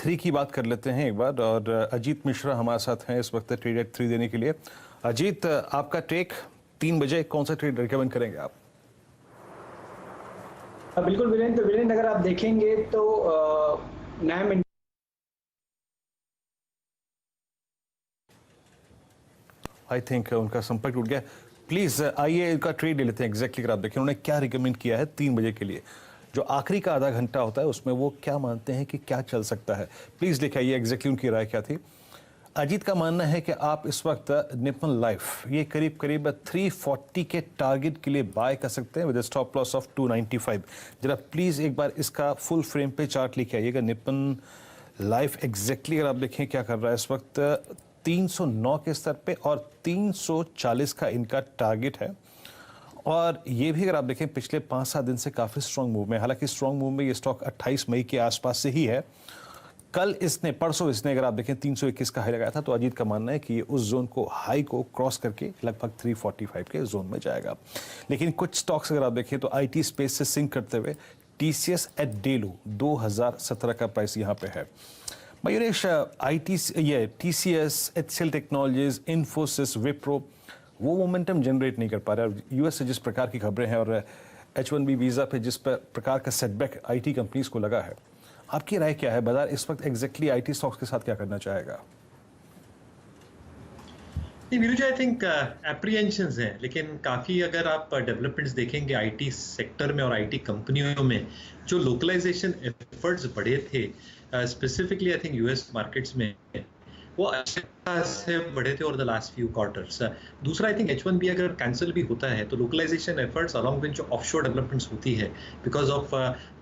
3 की बात कर लेते हैं एक बार, और अजीत मिश्रा हमारे साथ हैं इस वक्त ट्रेड एट 3 देने के लिए। अजीत, आपका टेक 3 बजे कौन सा ट्रेड रिकमेंड करेंगे आप? बिल्कुल वीरेंद्र। अगर आप देखेंगे तो नैम आई थिंक उनका संपर्क टूट गया। प्लीज आइए इनका ट्रेड ले लेते हैं एग्जैक्टली। अगर आप देखें उन्होंने क्या रिकमेंड किया है 3 बजे के लिए, जो आखिरी का आधा घंटा होता है उसमें वो क्या मानते हैं कि क्या चल सकता है। प्लीज लिखाइए एग्जैक्टली उनकी राय क्या थी। अजीत का मानना है कि आप इस वक्त निप्पन लाइफ ये करीब करीब 340 के टारगेट के लिए बाय कर सकते हैं विद स्टॉप लॉस ऑफ 295। जरा प्लीज एक बार इसका फुल फ्रेम पे चार्ट लेके आइएगा। निप्पन लाइफ एग्जैक्टली अगर आप देखें क्या कर रहा है इस वक्त 309 के स्तर पे, और 340 का इनका टारगेट है। और ये भी अगर आप देखें पिछले 5-7 दिन से काफ़ी स्ट्रॉन्ग मूव में, हालांकि स्ट्रॉन्ग मूव में ये स्टॉक 28 मई के आसपास से ही है। परसों इसने अगर आप देखें 321 का हाई लगाया था, तो अजीत का मानना है कि ये उस जोन को, हाई को क्रॉस करके लगभग 345 के जोन में जाएगा। लेकिन कुछ स्टॉक्स अगर आप देखें तो आईटी स्पेस से सिंक करते हुए टीसीएस एट डेलो 2017 का प्राइस यहाँ पे है। Mayuresh, TCS, HCL technologies, Infosys, Wipro वो मोमेंटम जनरेट नहीं कर पा रहा है। यूएस से जिस प्रकार की खबरें हैं और H1B वीज़ा पे जिस प्रकार का सेटबैक आईटी कंपनीज को लगा है, आपकी राय क्या है? बाजार इस वक्त एग्जैक्टली आईटी स्टॉक्स के साथ क्या करना चाहेगा? वीरू जी, आई थिंक एप्रीहेंशंस हैं, लेकिन काफ़ी अगर आप डेवलपमेंट्स देखेंगे आईटी सेक्टर में और आईटी कंपनियों में, जो लोकलाइजेशन एफर्ट्स बढ़े थे specifically I think US markets में, वो अच्छे से बढ़े थे over the last few quarters. दूसरा, आई थिंक H1B अगर कैंसिल भी होता है तो लोकलाइजेशन एफर्ट्स अलॉन्ग विद जो ऑफशोर डेवलपमेंट्स होती है because of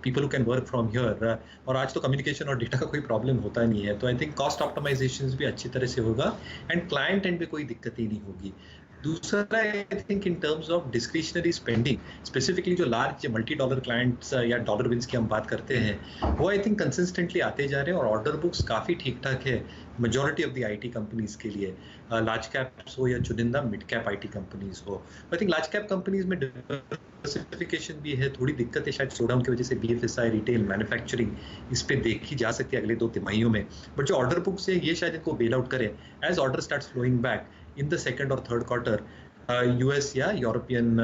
people who can work from here, और आज तो कम्युनिकेशन और डेटा का कोई प्रॉब्लम होता नहीं है, तो आई थिंक कॉस्ट ऑप्टिमाइजेशन भी अच्छी तरह से होगा एंड क्लाइंट एंड पे कोई दिक्कत ही नहीं होगी। दूसरा, I think in terms of discretionary spending, specifically जो लार्ज मल्टी डॉलर क्लाइंट्स या डॉलर विंस की हम बात करते हैं, वो आई थिंक कंसिस्टेंटली आते जा रहे हैं और ऑर्डर बुक्स काफ़ी ठीक ठाक है majority of the IT companies के लिए, लार्ज कैप्स हो या चुनिंदा मिड कैप आईटी कंपनीज हो। I think large cap companies में डिवर्सिफिकेशन भी है, थोड़ी दिक्कत है शायद स्लोडाउन की वजह से BFSI, रिटेल, मैन्युफैक्चरिंग इस पे देखी जा सकती है अगले 2 तिमाहियों में, बट जो ऑर्डर बुक्स है ये शायद इनको बेल आउट करे as order starts flowing back in the second और थर्ड क्वार्टर यूएस या यूरोपियन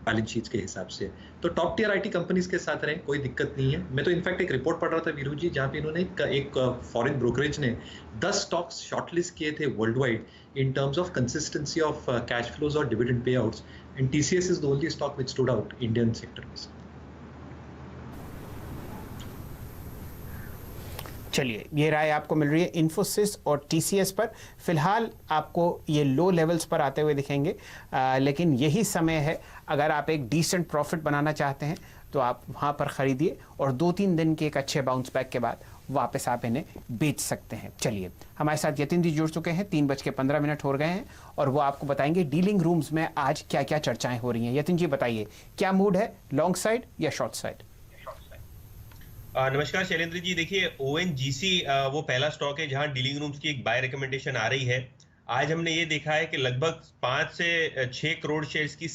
बैलेंस शीट्स के हिसाब से। तो टॉप टियर आईटी कंपनीज के साथ रहें, कोई दिक्कत नहीं है। मैं तो इनफैक्ट एक रिपोर्ट पढ़ रहा था वीरू जी, जहाँ पे इन्होंने एक फॉरेन ब्रोकरेज ने 10 स्टॉक्स शॉर्टलिस्ट किए थे world wide in terms of consistency of cash flows और dividend pay outs, and TCS is the only stock which stood out Indian sector में। चलिए, ये राय आपको मिल रही है इन्फोसिस और TCS पर। फिलहाल आपको ये लो लेवल्स पर आते हुए दिखेंगे, लेकिन यही समय है अगर आप एक डिसेंट प्रॉफिट बनाना चाहते हैं तो आप वहाँ पर ख़रीदिए और 2-3 दिन के एक अच्छे बाउंस बैक के बाद वापस आप इन्हें बेच सकते हैं। चलिए, हमारे साथ यतिन जी जुड़ चुके हैं, 3:15 हो गए हैं और वो आपको बताएंगे डीलिंग रूम्स में आज क्या क्या चर्चाएँ हो रही हैं। यतिन जी बताइए, क्या मूड है, लॉन्ग साइड या शॉर्ट साइड? नमस्कार शैलेंद्र जी, देखिए ONGC वो पहला स्टॉक है जहां डीलिंग रूम्स की एक बाय रिकमेंडेशन आ रही है। आज हमने ये देखा है कि लगभग 5 से 6 करोड़ शेयर्स की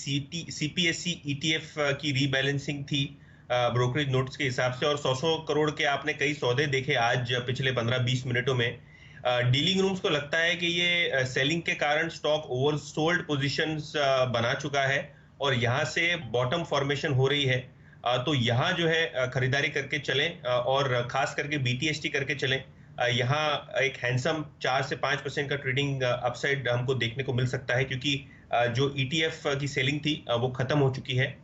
CPSE ETF की रीबैलेंसिंग थी ब्रोकरेज नोट्स के हिसाब से, और 100 करोड़ के आपने कई सौदे देखे आज पिछले 15-20 मिनटों में। डीलिंग रूम्स को लगता है कि ये सेलिंग के कारण स्टॉक ओवरसोल्ड पोजीशंस बना चुका है और यहाँ से बॉटम फॉर्मेशन हो रही है, तो यहाँ जो है खरीदारी करके चलें और खास करके BTST करके चलें। यहाँ एक हैंडसम 4 से 5% का ट्रेडिंग अपसाइड हमको देखने को मिल सकता है, क्योंकि जो ETF की सेलिंग थी वो खत्म हो चुकी है।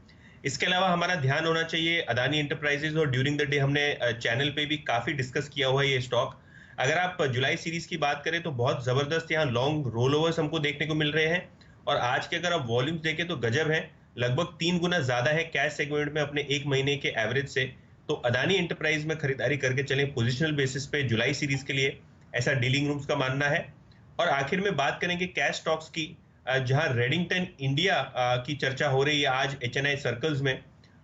इसके अलावा हमारा ध्यान होना चाहिए अदानी एंटरप्राइजेज, और ड्यूरिंग द डे हमने चैनल पे भी काफी डिस्कस किया हुआ है ये स्टॉक। अगर आप जुलाई सीरीज की बात करें तो बहुत जबरदस्त यहाँ लॉन्ग रोल ओवर्स हमको देखने को मिल रहे हैं, और आज के अगर आप वॉल्यूम्स देखें तो गजब है, लगभग 3 गुना ज्यादा है कैश सेगमेंट में अपने 1 महीने के एवरेज से। तो अदानी एंटरप्राइज में खरीदारी करके चलें पोजिशनल बेसिस पे जुलाई सीरीज के लिए, ऐसा डीलिंग रूम्स का मानना है। और आखिर में बात करेंगे कैश स्टॉक्स की, जहां रेडिंगटन इंडिया की चर्चा हो रही है आज HNI सर्कल्स में।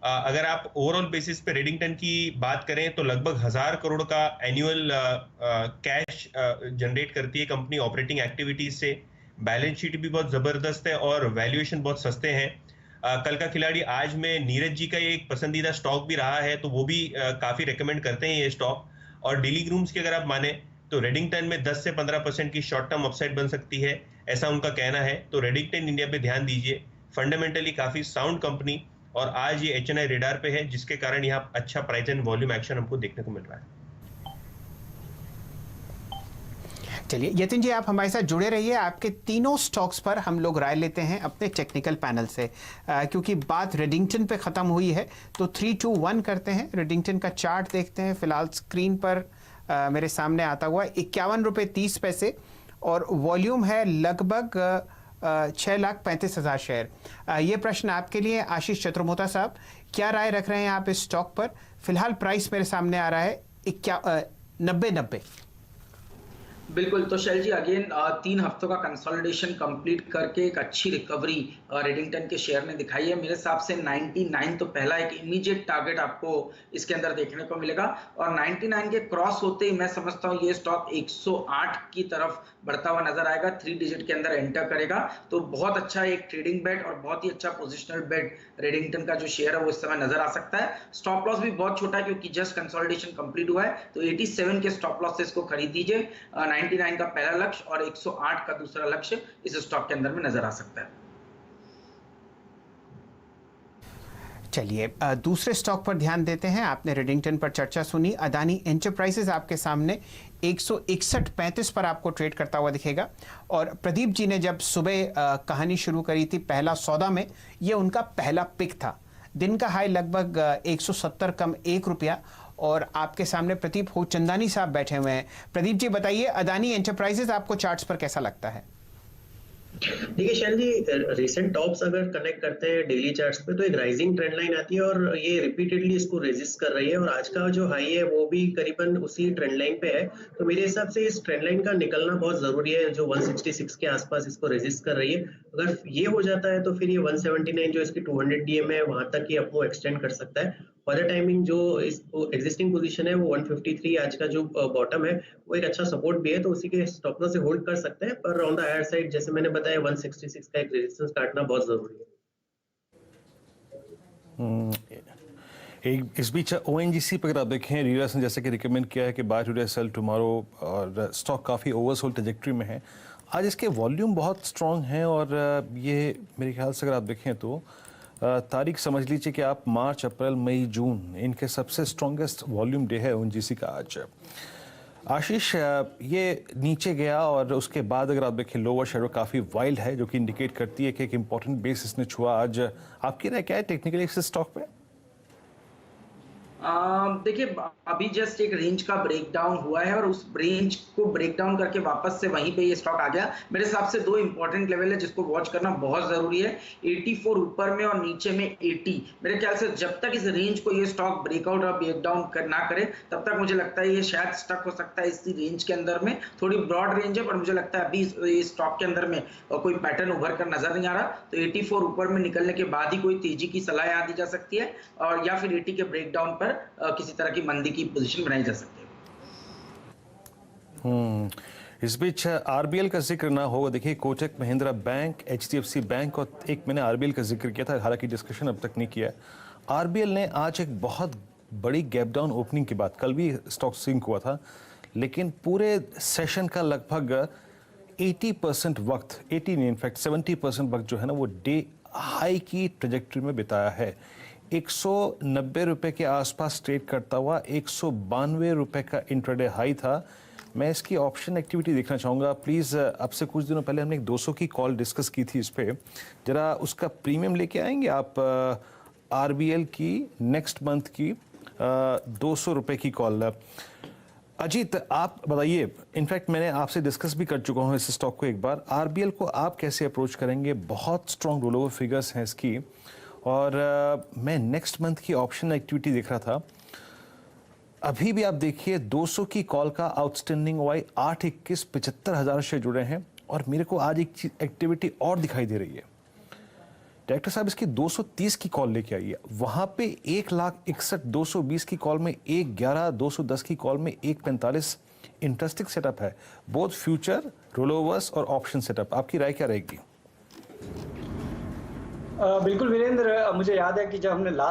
अगर आप ओवरऑल बेसिस पे रेडिंगटन की बात करें तो लगभग 1000 करोड़ का एनुअल कैश जनरेट करती है कंपनी ऑपरेटिंग एक्टिविटीज से। बैलेंस शीट भी बहुत जबरदस्त है और वैल्यूएशन बहुत सस्ते हैं। कल का खिलाड़ी आज में नीरज जी का एक पसंदीदा स्टॉक भी रहा है, तो वो भी काफी रेकमेंड करते हैं ये स्टॉक। और डीलिंग रूम्स की अगर आप माने तो रेडिंगटन में 10 से 15% की शॉर्ट टर्म अपसाइड बन सकती है, ऐसा उनका कहना है। तो रेडिंगटन इंडिया पे ध्यान दीजिए, फंडामेंटली काफी साउंड कंपनी, और आज ये HNI रेडार पे है, जिसके कारण यहाँ अच्छा प्राइस एंड वॉल्यूम एक्शन हमको देखने को मिल रहा है। चलिए यतिन जी, आप हमारे साथ जुड़े रहिए। आपके तीनों स्टॉक्स पर हम लोग राय लेते हैं अपने टेक्निकल पैनल से, क्योंकि बात रेडिंगटन पे ख़त्म हुई है तो 3, 2, 1 करते हैं। रेडिंगटन का चार्ट देखते हैं, फिलहाल स्क्रीन पर मेरे सामने आता हुआ 51 रुपये 30 पैसे और वॉल्यूम है लगभग 6,35,000 शेयर। ये प्रश्न आपके लिए आशीष चतुर्मोता साहब, क्या राय रख रहे हैं आप इस स्टॉक पर? फिलहाल प्राइस मेरे सामने आ रहा है 90 बिल्कुल। तो शैल जी, अगेन 3 हफ्तों का कंसोलिडेशन कंप्लीट करके एक अच्छी रिकवरी रेडिंगटन के शेयर ने दिखाई है। मेरे हिसाब से 99 तो पहला एक इमीडिएट टारगेट आपको इसके अंदर देखने को मिलेगा, और 99 के क्रॉस होते ही मैं समझता हूँ ये स्टॉक 108 की तरफ बढ़ता हुआ नजर आएगा, 3 डिजिट के अंदर एंटर करेगा। तो बहुत अच्छा एक ट्रेडिंग बेट और बहुत ही अच्छा पोजिशनल बेट रेडिंगटन का जो शेयर है वो इस समय नजर आ सकता है। स्टॉप लॉस भी बहुत छोटा है क्योंकि जस्ट कंसोलिडेशन कंप्लीट हुआ है, तो 87 के स्टॉप लॉस से इसको खरीद दीजिए। 99 का पहला लक्ष्य और 108 का दूसरा लक्ष्य इस स्टॉक के अंदर में नजर आ सकता है। चलिए दूसरे स्टॉक पर ध्यान देते हैं। आपने रेडिंगटन पर चर्चा सुनी, अदानी एंटरप्राइजेज आपके सामने 161.35 पर आपको ट्रेड करता हुआ दिखेगा। और प्रदीप जी ने जब सुबह कहानी शुरू करी थी पहला सौदा में, ये उनका पहला पिक था। दिन का हाई लगभग 170 कम 1 रुपया। और आपके सामने प्रदीप होचंदानी साहब बैठे हुए हैं। प्रदीप जी बताइए, अदानी एंटरप्राइजेज आपको चार्ट्स पर कैसा लगता है? देखिए शैल जी, रिसेंट टॉप्स अगर कनेक्ट करते हैं डेली चार्ट्स पे तो एक राइजिंग ट्रेंड लाइन आती है और ये रिपीटेडली इसको रेजिस्ट कर रही है, और आज का जो हाई है वो भी करीबन उसी ट्रेंड लाइन पे है। तो मेरे हिसाब से इस ट्रेंड लाइन का निकलना बहुत जरूरी है, जो 166 के आसपास इसको रेजिस्ट कर रही है। अगर ये हो जाता है तो फिर ये 179 जो इसकी 200 DM है वहां तक ही अपको एक्सटेंड कर सकता है। फर्दर टाइमिंग जो इस एग्जिस्टिंग पोजीशन है वो 153 आज का जो बॉटम है वो एक अच्छा सपोर्ट भी है, तो उसी के स्टॉप लॉस से होल्ड कर सकते हैं। पर ऑन द हायर साइड जैसे मैंने बताया 166 का एक रेजिस्टेंस काटना बहुत जरूरी है। इस बीच ONGC पर अगर आप देखें, रीरास ने जैसे कि रिकमेंड किया है कि बाय टुडे सेल टुमारो, और स्टॉक काफ़ी ओवरसोल्ड ट्रैजेक्टरी में है। आज इसके वॉल्यूम बहुत स्ट्रॉन्ग हैं और ये मेरे ख्याल से अगर आप देखें तो तारीख समझ लीजिए कि आप मार्च, अप्रैल, मई, जून इनके सबसे स्ट्रॉन्गेस्ट वॉल्यूम डे है ONGC का आज। आशीष, ये नीचे गया और उसके बाद अगर आप देखें लोअर शेडो काफ़ी वाइल्ड है, जो कि इंडिकेट करती है कि एक इंपॉर्टेंट बेस इसने छुआ आज। आपकी राय क्या है टेक्निकली इस स्टॉक पे? देखिए, अभी जस्ट एक रेंज का ब्रेकडाउन हुआ है और उस रेंज को ब्रेकडाउन करके वापस से वहीं पे ये स्टॉक आ गया। मेरे हिसाब से 2 इंपॉर्टेंट लेवल है जिसको वॉच करना बहुत जरूरी है, 84 ऊपर में और नीचे में 80। मेरे ख्याल से जब तक इस रेंज को ये स्टॉक ब्रेकआउट और ब्रेकडाउन ना करे तब तक मुझे लगता है ये शायद स्टक हो सकता है इसी रेंज के अंदर में। थोड़ी ब्रॉड रेंज है पर मुझे लगता है अभी इस स्टॉक के अंदर में कोई पैटर्न उभर कर नजर नहीं आ रहा। तो 84 ऊपर में निकलने के बाद ही कोई तेजी की सलाह दी जा सकती है, और या फिर 80 के ब्रेकडाउन पर किसी तरह की मंदी की पोजीशन बनाई जा सकती है। इस बीच RBL का जिक्र ना हो, देखिए Kotak Mahindra bank, HDFC bank और एक मैंने RBL का जिक्र किया था, हालांकि डिस्कशन अब तक नहीं किया। RBL ने आज एक बहुत बड़ी गैप डाउन ओपनिंग के बाद, कल भी स्टॉक सिंक हुआ था, लेकिन पूरे सेशन का लगभग 80% वक्त, 80 नहीं इनफैक्ट 70% वक्त जो है ना वो डे हाई की ट्रेजेक्टरी में बिताया है। 190 रुपए के आसपास ट्रेड करता हुआ 192 रुपए का इंट्राडे हाई था। मैं इसकी ऑप्शन एक्टिविटी देखना चाहूँगा प्लीज़। अब से कुछ दिनों पहले हमने एक 200 की कॉल डिस्कस की थी, इस पर ज़रा उसका प्रीमियम लेके आएंगे आप। RBL की नेक्स्ट मंथ की 200 रुपये की कॉल। अजीत, आप बताइए, इनफैक्ट मैंने आपसे डिस्कस भी कर चुका हूँ इस स्टॉक को एक बार। RBL को आप कैसे अप्रोच करेंगे? बहुत स्ट्रॉन्ग रोल ओवर फिगर्स हैं इसकी, और मैं नेक्स्ट मंथ की ऑप्शन एक्टिविटी देख रहा था। अभी भी आप देखिए 200 की कॉल का आउटस्टैंडिंग वाई 8-21-75,000 शेयर जुड़े हैं, और मेरे को आज एक एक्टिविटी और दिखाई दे रही है। डायरेक्टर साहब इसकी 230 की कॉल लेके आइए, वहां पे 1,61,220 की कॉल में 1,11, 210 की कॉल में 1,45। इंटरेस्टिंग सेटअप है, बोथ फ्यूचर, रोलोवर्स और ऑप्शन सेटअप। आपकी राय क्या रहेगी? बिल्कुल वीरेंद्र, मुझे याद है कि जब हमने